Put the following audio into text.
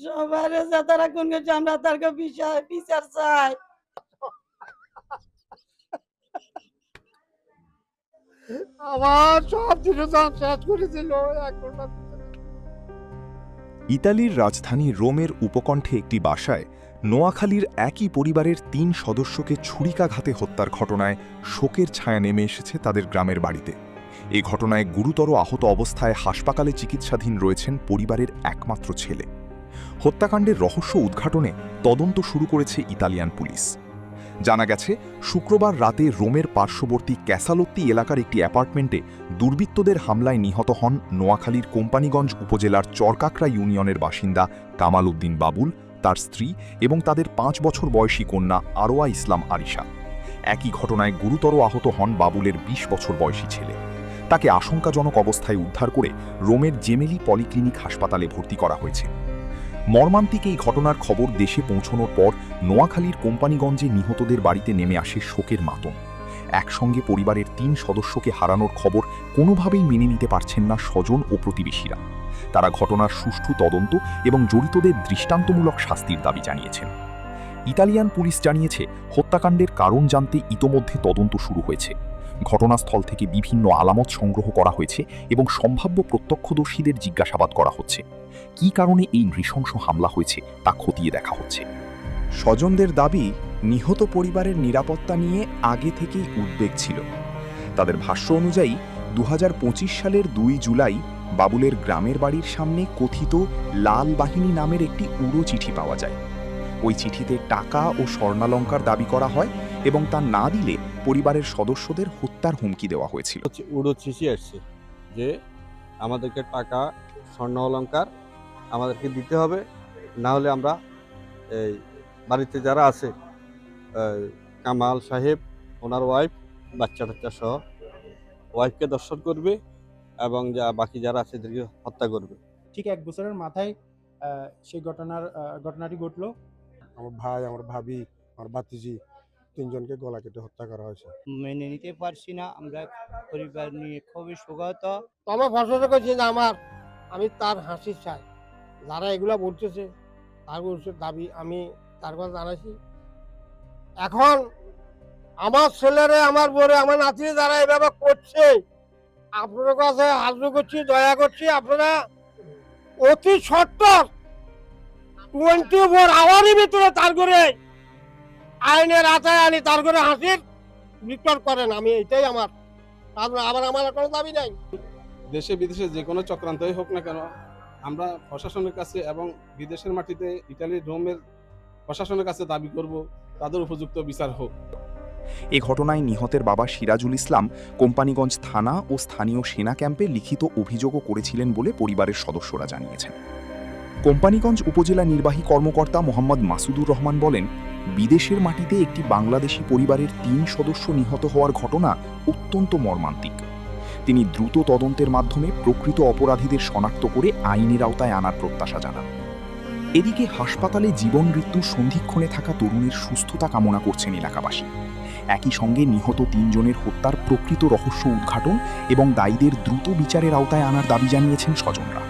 সবার যা তারা কোন করছে আমরা তার বিষয় বিচার চাই। আমার সব জিনিস শেষ করে দিল এখন। ইতালির রাজধানী রোমের উপকণ্ঠে একটি বাসায় নোয়াখালীর একই পরিবারের ৩ সদস্যকে ছুরিকাঘাতে হত্যার ঘটনায় শোকের ছায়া নেমে এসেছে তাদের গ্রামের বাড়িতে। এ ঘটনায় গুরুতর আহত অবস্থায় হাসপাতালে চিকিৎসাধীন রয়েছেন পরিবারের একমাত্র ছেলে। হত্যাকাণ্ডের রহস্য উদ্ঘাটনে তদন্ত শুরু করেছে ইতালিয়ান পুলিশ। জানা গেছে, শুক্রবার রাতে রোমের পার্শ্ববর্তী ক্যাসালোত্তি এলাকার একটি অ্যাপার্টমেন্টে দুর্বৃত্তদের হামলায় নিহত হন নোয়াখালীর কোম্পানিগঞ্জ উপজেলার চরকাকড়া ইউনিয়নের বাসিন্দা কামাল উদ্দিন বাবুল, তার স্ত্রী এবং তাদের ৫ বছর বয়সী কন্যা আরোয়া ইসলাম আরিশা। একই ঘটনায় গুরুতর আহত হন বাবুলের ২০ বছর বয়সী ছেলে। তাকে আশঙ্কাজনক অবস্থায় উদ্ধার করে রোমের জেমেলি পলিক্লিনিক হাসপাতালে ভর্তি করা হয়েছে। মর্মান্তিক এই ঘটনার খবর দেশে পৌঁছানোর পর নোয়াখালীর কোম্পানিগঞ্জে নিহতদের বাড়িতে নেমে আসে শোকের মাতম। একসঙ্গে পরিবারের ৩ সদস্যকে হারানোর খবর কোনোভাবেই মেনে নিতে পারছেন না স্বজন ও প্রতিবেশীরা। তারা ঘটনার সুষ্ঠু তদন্ত এবং জড়িতদের দৃষ্টান্তমূলক শাস্তির দাবি জানিয়েছেন। ইতালিয়ান পুলিশ জানিয়েছে, হত্যাকাণ্ডের কারণ জানতে ইতোমধ্যে তদন্ত শুরু হয়েছে। ঘটনাস্থল থেকে বিভিন্ন আলামত সংগ্রহ করা হয়েছে এবং সম্ভাব্য প্রত্যক্ষদর্শীদের জিজ্ঞাসাবাদ করা হচ্ছে। কী কারণে এই নৃশংস হামলা হয়েছে তা খতিয়ে দেখা হচ্ছে। স্বজনদের দাবি, নিহত পরিবারের নিরাপত্তা নিয়ে আগে থেকেই উদ্বেগ ছিল। তাদের ভাষ্য অনুযায়ী ২০২৫ সালের ২ জুলাই বাবুলের গ্রামের বাড়ির সামনে কথিত লাল বাহিনী নামের একটি উড়ো চিঠি পাওয়া যায়। ওই চিঠিতে টাকা ও স্বর্ণালঙ্কার দাবি করা হয় এবং তা না দিলে পরিবারের সদস্যদের হত্যার হুমকি দেওয়া হয়েছিল। উড়ো চিঠি আসছে যে আমাদেরকে টাকা স্বর্ণ অলঙ্কার আমাদেরকে দিতে হবে, না হলে আমরা এই বাড়িতে যারা আছে কামাল সাহেব, ওনার ওয়াইফ, বাচ্চা টাচ্চা সহ ওয়াইফকে দর্শন করবে এবং বাকি যারা আছে এদেরকে হত্যা করবে। ঠিক 1 বছরের মাথায় সেই ঘটনাটি ঘটলো। আমার ভাই, আমার ভাবি, আমার ভাতিজি ৩ জনকে গলা কেটে হত্যা করা হয়েছে। মেনে নিতে পারছি না, আমরা পরিবার নিয়ে খুবই শোকাহত। আমার ফসল করছি না, আমি তার হাসি চাই। যারা এগুলা বলতেছে তার দাবি আমি তার কথা জানাইছি। এখন আমার ছেলেরে, আমার বউরে, আমার নাতি যারা এভাবে করছে, আপনাদের কাছে আগ্রহ করছি, দয়া করছি, আপনারা অতি সত্তর 24 আওয়ারের ভিতরে তার করে আইনের আওতায় আনি তার করে হাসির বিক্রয় করেন। আমি এটাই আমার কোনো দাবি নাই। দেশে বিদেশে যে কোনো চক্রান্তই হোক না কেন, আমরা প্রশাসনের কাছে এবং বিদেশের মাটিতে ইতালির রোমের প্রশাসনের কাছে দাবি করব তাদের উপযুক্ত বিচার হোক। এ ঘটনায় নিহতের বাবা সিরাজুল ইসলাম কোম্পানিগঞ্জ থানা ও স্থানীয় সেনা ক্যাম্পে লিখিত অভিযোগও করেছিলেন বলে পরিবারের সদস্যরা জানিয়েছেন। কোম্পানিগঞ্জ উপজেলা নির্বাহী কর্মকর্তা মোহাম্মদ মাসুদুর রহমান বলেন, বিদেশের মাটিতে একটি বাংলাদেশি পরিবারের ৩ সদস্য নিহত হওয়ার ঘটনা অত্যন্ত মর্মান্তিক। তিনি দ্রুত তদন্তের মাধ্যমে প্রকৃত অপরাধীদের শনাক্ত করে আইনের আওতায় আনার প্রত্যাশা জানান। এদিকে হাসপাতালে জীবন মৃত্যুর সন্ধিক্ষণে থাকা তরুণের সুস্থতা কামনা করছেন এলাকাবাসী। একই সঙ্গে নিহত ৩ জনের হত্যার প্রকৃত রহস্য উদ্ঘাটন এবং দায়ীদের দ্রুত বিচারের আওতায় আনার দাবি জানিয়েছেন স্বজনরা।